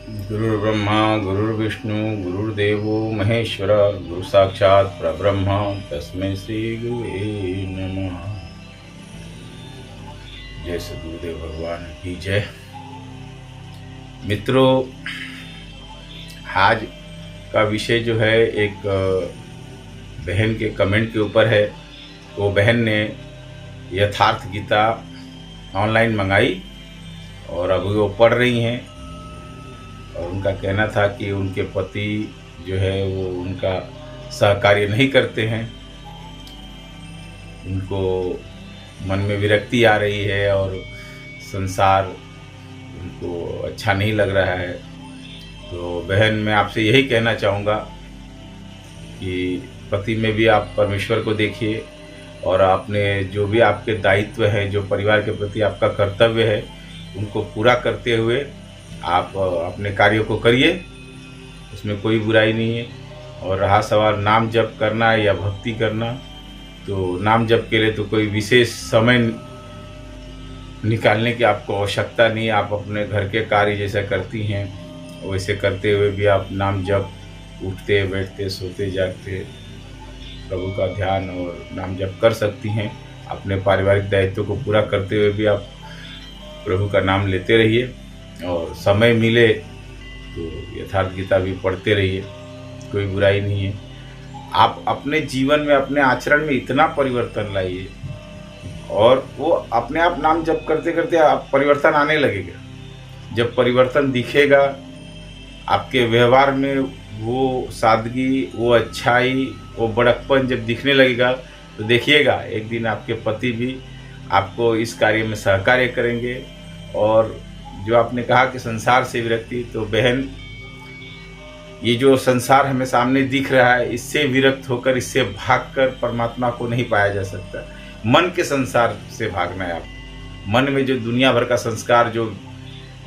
गुरुर्ब्रह्मा गुरुर्विष्णु गुरुर्देवो महेश्वर गुरु साक्षात् परब्रह्म तस्मै श्री गुरुवे नमः। जय सद्गुरुदेव भगवान की जय। मित्रों, आज का विषय जो है एक बहन के कमेंट के ऊपर है। वो बहन ने यथार्थ गीता ऑनलाइन मंगाई और अभी वो पढ़ रही हैं और उनका कहना था कि उनके पति जो है वो उनका सहकार्य नहीं करते हैं, उनको मन में विरक्ति आ रही है और संसार उनको अच्छा नहीं लग रहा है। तो बहन, मैं आपसे यही कहना चाहूँगा कि पति में भी आप परमेश्वर को देखिए और आपने जो भी आपके दायित्व है, जो परिवार के प्रति आपका कर्तव्य है, उनको पूरा करते हुए आप अपने कार्यों को करिए, उसमें कोई बुराई नहीं है। और रहा सवाल नाम जप करना या भक्ति करना, तो नाम जप के लिए तो कोई विशेष समय निकालने की आपको आवश्यकता नहीं। आप अपने घर के कार्य जैसा करती हैं वैसे करते हुए भी आप नाम जप, उठते बैठते सोते जागते प्रभु का ध्यान और नाम जप कर सकती हैं। अपने पारिवारिक दायित्व को पूरा करते हुए भी आप प्रभु का नाम लेते रहिए और समय मिले तो यथार्थ गीता भी पढ़ते रहिए, कोई बुराई नहीं है। आप अपने जीवन में, अपने आचरण में इतना परिवर्तन लाइए और वो अपने आप नाम जप करते करते आप परिवर्तन आने लगेगा। जब परिवर्तन दिखेगा आपके व्यवहार में, वो सादगी, वो अच्छाई, वो बड़कपन जब दिखने लगेगा तो देखिएगा एक दिन आपके पति भी आपको इस कार्य में सहकार्य करेंगे। और जो आपने कहा कि संसार से विरक्ति, तो बहन, ये जो संसार हमें सामने दिख रहा है, इससे विरक्त होकर, इससे भागकर परमात्मा को नहीं पाया जा सकता। मन के संसार से भागना है आपको। मन में जो दुनिया भर का संस्कार, जो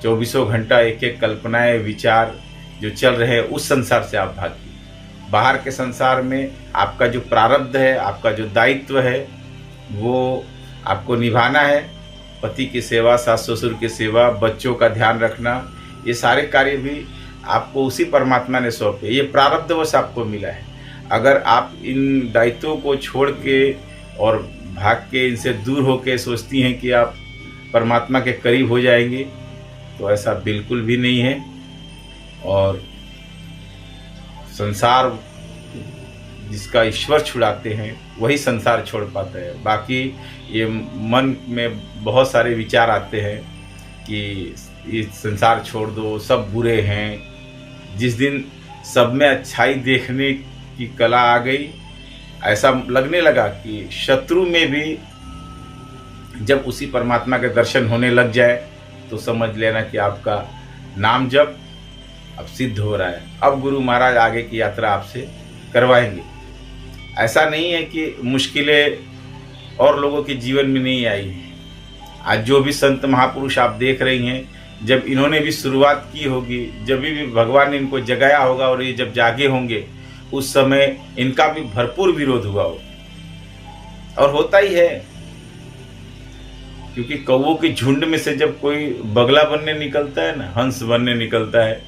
24 घंटा एक एक कल्पनाएं, विचार जो चल रहे हैं, उस संसार से आप भागिए। बाहर के संसार में आपका जो प्रारब्ध है, आपका जो दायित्व है, वो आपको निभाना है। पति की सेवा, सास ससुर की सेवा, बच्चों का ध्यान रखना, ये सारे कार्य भी आपको उसी परमात्मा ने सौंपे। ये प्रारब्धवश आपको मिला है। अगर आप इन दायित्वों को छोड़ के और भाग के, इनसे दूर होके सोचती हैं कि आप परमात्मा के करीब हो जाएंगे, तो ऐसा बिल्कुल भी नहीं है। और संसार जिसका ईश्वर छुड़ाते हैं वही संसार छोड़ पाता है। बाकी ये मन में बहुत सारे विचार आते हैं कि ये संसार छोड़ दो, सब बुरे हैं। जिस दिन सब में अच्छाई देखने की कला आ गई, ऐसा लगने लगा कि शत्रु में भी जब उसी परमात्मा के दर्शन होने लग जाए तो समझ लेना कि आपका नाम जप अब सिद्ध हो रहा है। अब गुरु महाराज आगे की यात्रा आपसे करवाएंगे। ऐसा नहीं है कि मुश्किलें और लोगों के जीवन में नहीं आई हैं। आज जो भी संत महापुरुष आप देख रही हैं, जब इन्होंने भी शुरुआत की होगी, जब भी भगवान ने इनको जगाया होगा और ये जब जागे होंगे, उस समय इनका भी भरपूर विरोध हुआ हो, और होता ही है। क्योंकि कौवों के झुंड में से जब कोई बगला बनने निकलता है ना, हंस बनने निकलता है,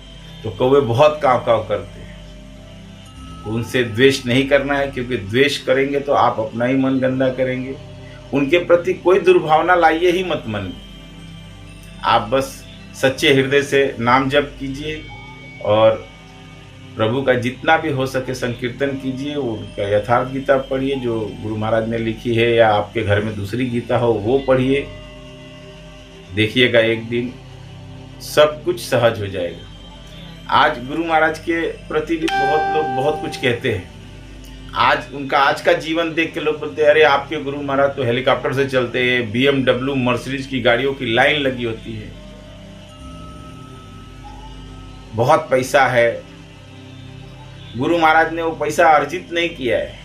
तो कौवे बहुत काँव काँव करते हैं। उनसे द्वेष नहीं करना है, क्योंकि द्वेष करेंगे तो आप अपना ही मन गंदा करेंगे। उनके प्रति कोई दुर्भावना लाइए ही मत मन में। आप बस सच्चे हृदय से नाम जप कीजिए और प्रभु का जितना भी हो सके संकीर्तन कीजिए। उनका यथार्थ गीता पढ़िए जो गुरु महाराज ने लिखी है, या आपके घर में दूसरी गीता हो वो पढ़िए। देखिएगा एक दिन सब कुछ सहज हो जाएगा। आज गुरु महाराज के प्रति भी बहुत लोग बहुत कुछ कहते हैं। आज उनका आज का जीवन देख के लोग बोलते हैं, अरे आपके गुरु महाराज तो हेलीकॉप्टर से चलते हैं, BMW मर्सिडीज की गाड़ियों की लाइन लगी होती है, बहुत पैसा है। गुरु महाराज ने वो पैसा अर्जित नहीं किया है,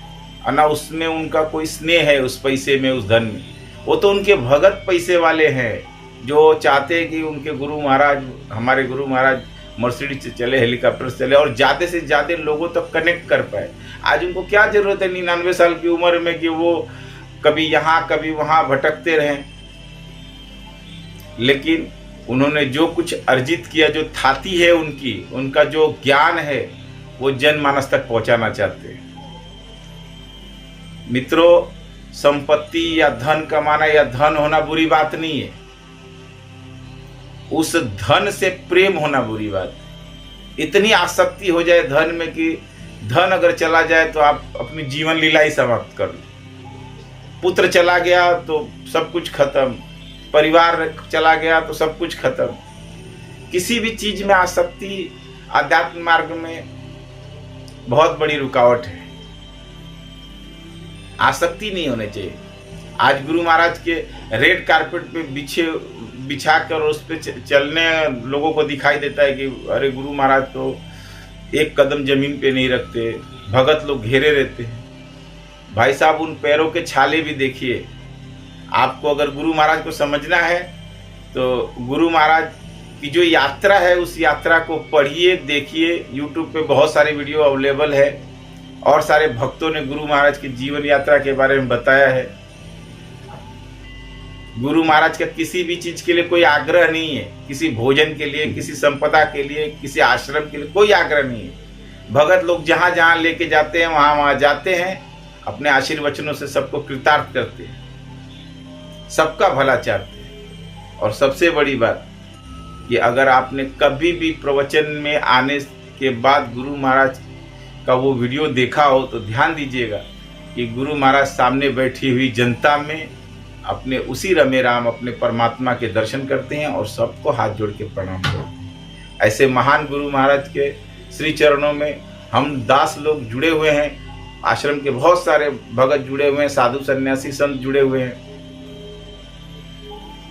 और ना उसमें उनका कोई स्नेह है उस पैसे में, उस धन में। वो तो उनके भगत पैसे वाले हैं जो चाहते हैं कि उनके गुरु महाराज, हमारे गुरु महाराज मर्सिडीज से चले, हेलीकॉप्टर से चले और ज़्यादा से ज़्यादा लोगों तक कनेक्ट कर पाए। आज उनको क्या ज़रूरत है 99 साल की उम्र में कि वो कभी यहाँ कभी वहाँ भटकते रहें। लेकिन उन्होंने जो कुछ अर्जित किया, जो थाती है उनकी, उनका जो ज्ञान है, वो जनमानस तक पहुंचाना चाहते हैं। मित्रों, संपत्ति या धन कमाना या धन होना बुरी बात नहीं है, उस धन से प्रेम होना बुरी बात है। इतनी आसक्ति हो जाए धन में कि धन अगर चला जाए तो आप अपनी जीवन लीला ही समाप्त कर लो। पुत्र चला गया तो सब कुछ खत्म, परिवार चला गया तो सब कुछ खत्म। किसी भी चीज में आसक्ति आध्यात्म मार्ग में बहुत बड़ी रुकावट है। आसक्ति नहीं होनी चाहिए। आज गुरु महाराज के रेड कारपेट पे बिछा कर उस पे चलने लोगों को दिखाई देता है कि अरे गुरु महाराज तो एक कदम जमीन पे नहीं रखते, भगत लोग घेरे रहते हैं। भाई साहब, उन पैरों के छाले भी देखिए। आपको अगर गुरु महाराज को समझना है तो गुरु महाराज की जो यात्रा है उस यात्रा को पढ़िए, देखिए। यूट्यूब पे बहुत सारे वीडियो अवेलेबल है और सारे भक्तों ने गुरु महाराज की जीवन यात्रा के बारे में बताया है। गुरु महाराज का किसी भी चीज के लिए कोई आग्रह नहीं है, किसी भोजन के लिए, किसी संपदा के लिए, किसी आश्रम के लिए कोई आग्रह नहीं है। भगत लोग जहां जहां लेके जाते हैं वहां वहां जाते हैं, अपने आशीर्वचनों से सबको कृतार्थ करते हैं, सबका भला चाहते हैं। और सबसे बड़ी बात कि अगर आपने कभी भी प्रवचन में आने के बाद गुरु महाराज का वो वीडियो देखा हो तो ध्यान दीजिएगा कि गुरु महाराज सामने बैठी हुई जनता में अपने उसी रमे राम अपने परमात्मा के दर्शन करते हैं और सबको हाथ जोड़ के प्रणाम करते हैं। ऐसे महान गुरु महाराज के श्री चरणों में हम दास लोग जुड़े हुए हैं। आश्रम के बहुत सारे भगत जुड़े हुए हैं, साधु सन्यासी संत जुड़े हुए हैं।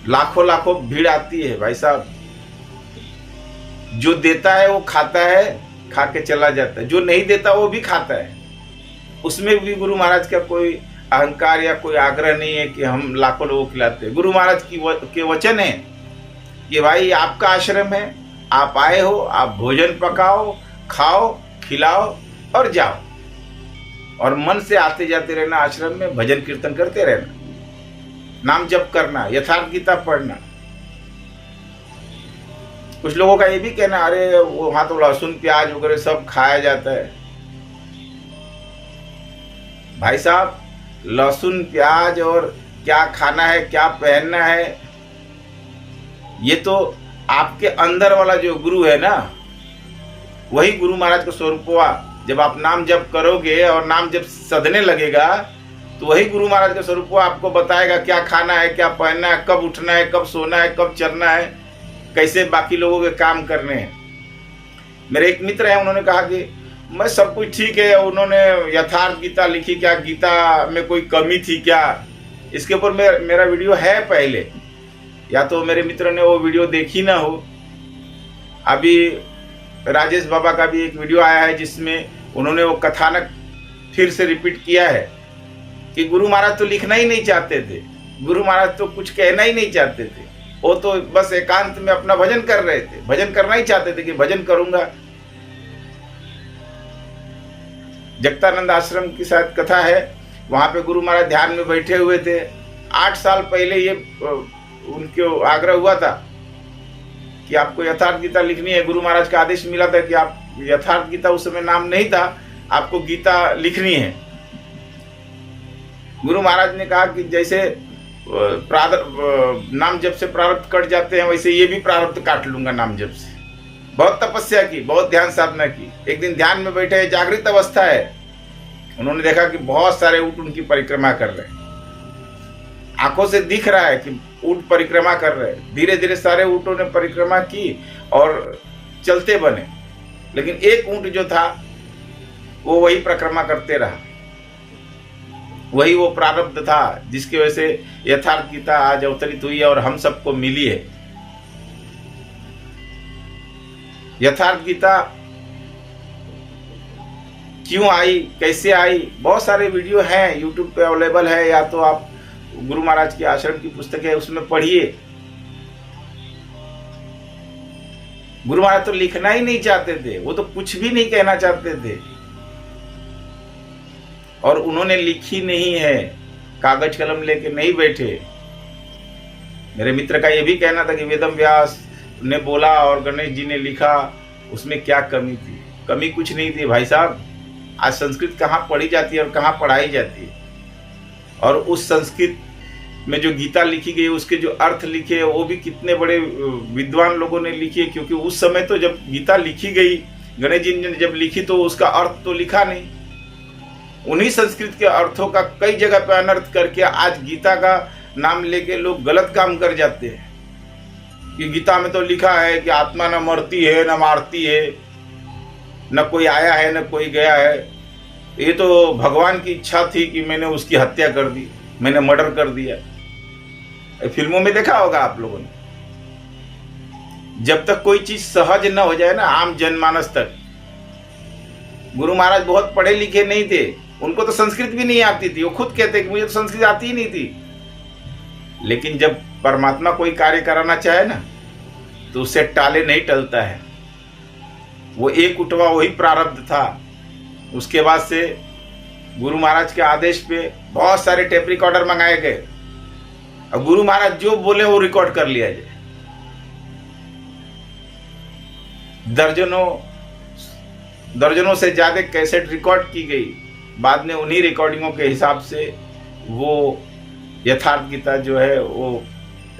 लाखों लाखों भीड़ आती है भाई साहब। जो देता है वो खाता है, खा के चला जाता है। जो नहीं देता वो भी खाता है। उसमें भी गुरु महाराज का कोई अहंकार या कोई आग्रह नहीं है कि हम लाखों लोगों को खिलाते हैं। गुरु महाराज के वचन है कि भाई आपका आश्रम है, आप आए हो, आप भोजन पकाओ, खाओ, खिलाओ और जाओ। और मन से आते जाते रहना, आश्रम में भजन कीर्तन करते रहना, नाम जप करना, यथार्थ गीता पढ़ना। कुछ लोगों का ये भी कहना, अरे वहां तो लहसुन प्याज वगैरह सब खाया जाता है। भाई साहब, लहसुन प्याज और क्या खाना है, क्या पहनना है, ये तो आपके अंदर वाला जो गुरु है ना, वही गुरु महाराज का स्वरूप हुआ। जब आप नाम जप करोगे और नाम जब सधने लगेगा तो वही गुरु महाराज का स्वरूप हुआ आपको बताएगा क्या खाना है, क्या पहनना है, कब उठना है, कब सोना है, कब चलना है, कैसे बाकी लोगों के काम करने हैं। मेरे एक मित्र हैं, उन्होंने कहा कि मैं सब कुछ ठीक है, उन्होंने यथार्थ गीता लिखी, क्या गीता में कोई कमी थी क्या? इसके ऊपर मेरा वीडियो है पहले, या तो मेरे मित्र ने वो वीडियो देखी ना हो। अभी राजेश बाबा का भी एक वीडियो आया है जिसमें उन्होंने वो कथानक फिर से रिपीट किया है कि गुरु महाराज तो लिखना ही नहीं चाहते थे, गुरु महाराज तो कुछ कहना ही नहीं चाहते थे, वो तो बस एकांत में अपना भजन कर रहे थे, भजन करना ही चाहते थे कि भजन करूंगा। जगतानंद आश्रम की शायद कथा है, वहां पे गुरु महाराज ध्यान में बैठे हुए थे। 8 साल पहले ये उनको आग्रह हुआ था कि आपको यथार्थ गीता लिखनी है। गुरु महाराज का आदेश मिला था कि आप यथार्थ गीता, उस समय नाम नहीं था, आपको गीता लिखनी है। गुरु महाराज ने कहा कि जैसे नाम जप से प्रारब्ध कट जाते हैं वैसे ये भी प्रारब्ध काट लूंगा नाम जप से। बहुत तपस्या की, बहुत ध्यान साधना की। एक दिन ध्यान में बैठे, जागृत अवस्था है, उन्होंने देखा कि बहुत सारे ऊंट उनकी परिक्रमा कर रहे हैं। आंखों से दिख रहा है कि ऊंट परिक्रमा कर रहे हैं। धीरे धीरे सारे ऊंटों ने परिक्रमा की और चलते बने, लेकिन एक ऊंट जो था वो वही परिक्रमा करते रहा। वही वो प्रारब्ध था जिसकी वजह से यथार्थ गीता आज अवतरित हुई है और हम सबको मिली है। यथार्थ गीता क्यों आई, कैसे आई, बहुत सारे वीडियो हैं यूट्यूब पे अवेलेबल है, या तो आप गुरु महाराज के आश्रम की पुस्तक है उसमें पढ़िए। गुरु महाराज तो लिखना ही नहीं चाहते थे, वो तो कुछ भी नहीं कहना चाहते थे और उन्होंने लिखी नहीं है, कागज कलम लेके नहीं बैठे। मेरे मित्र का ये भी कहना था कि वेदम व्यास ने बोला और गणेश जी ने लिखा, उसमें क्या कमी थी? कमी कुछ नहीं थी भाई साहब। आज संस्कृत कहाँ पढ़ी जाती है और कहाँ पढ़ाई जाती है? और उस संस्कृत में जो गीता लिखी गई, उसके जो अर्थ लिखे, वो भी कितने बड़े विद्वान लोगों ने लिखे। क्योंकि उस समय तो जब गीता लिखी गई, गणेश जी ने जब लिखी, तो उसका अर्थ तो लिखा नहीं। उन्हीं संस्कृत के अर्थों का कई जगह पे अनर्थ करके आज गीता का नाम लेके लोग गलत काम कर जाते हैं। कि गीता में तो लिखा है कि आत्मा न मरती है न मारती है, न कोई आया है न कोई गया है। ये तो भगवान की इच्छा थी कि मैंने उसकी हत्या कर दी, मैंने मर्डर कर दिया। फिल्मों में देखा होगा आप लोगों ने। जब तक कोई चीज सहज न हो जाए ना आम जनमानस तक। गुरु महाराज बहुत पढ़े लिखे नहीं थे, उनको तो संस्कृत भी नहीं आती थी। वो खुद कहते कि मुझे तो संस्कृत आती ही नहीं थी। लेकिन जब परमात्मा कोई कार्य कराना चाहे ना, तो उससे टाले नहीं टलता है। वो एक उठवा वही प्रारब्ध था। उसके बाद से गुरु महाराज के आदेश पे बहुत सारे टेप रिकॉर्डर मंगाए गए, और गुरु महाराज जो बोले वो रिकॉर्ड कर लिया जाए। दर्जनों से ज्यादा कैसेट रिकॉर्ड की गई। बाद में उन्हीं रिकॉर्डिंगों के हिसाब से वो यथार्थ गीता जो है वो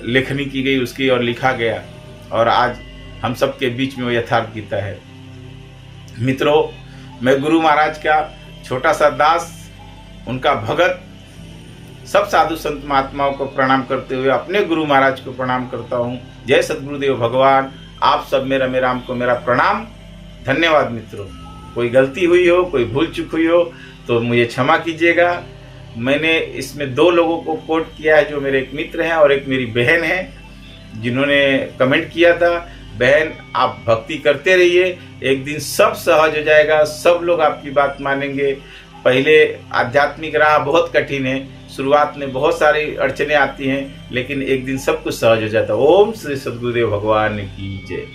लेखनी की गई उसकी, और लिखा गया, और आज हम सबके बीच में वो यथार्थ गीता है। मित्रों, मैं गुरु महाराज का छोटा सा दास, उनका भगत, सब साधु संत महात्माओं को प्रणाम करते हुए अपने गुरु महाराज को प्रणाम करता हूँ। जय सद्गुरुदेव भगवान। आप सब मेरा राम को मेरा प्रणाम। धन्यवाद मित्रों। कोई गलती हुई हो, कोई भूल चूक हुई हो तो मुझे क्षमा कीजिएगा। मैंने इसमें 2 लोगों को कोट किया है, जो मेरे एक मित्र हैं और एक मेरी बहन है, जिन्होंने कमेंट किया था। बहन, आप भक्ति करते रहिए, एक दिन सब सहज हो जाएगा, सब लोग आपकी बात मानेंगे। पहले आध्यात्मिक राह बहुत कठिन है, शुरुआत में बहुत सारी अड़चने आती हैं, लेकिन एक दिन सब कुछ सहज हो जाता है। ओम श्री सद्गुरुदेव भगवान की जय।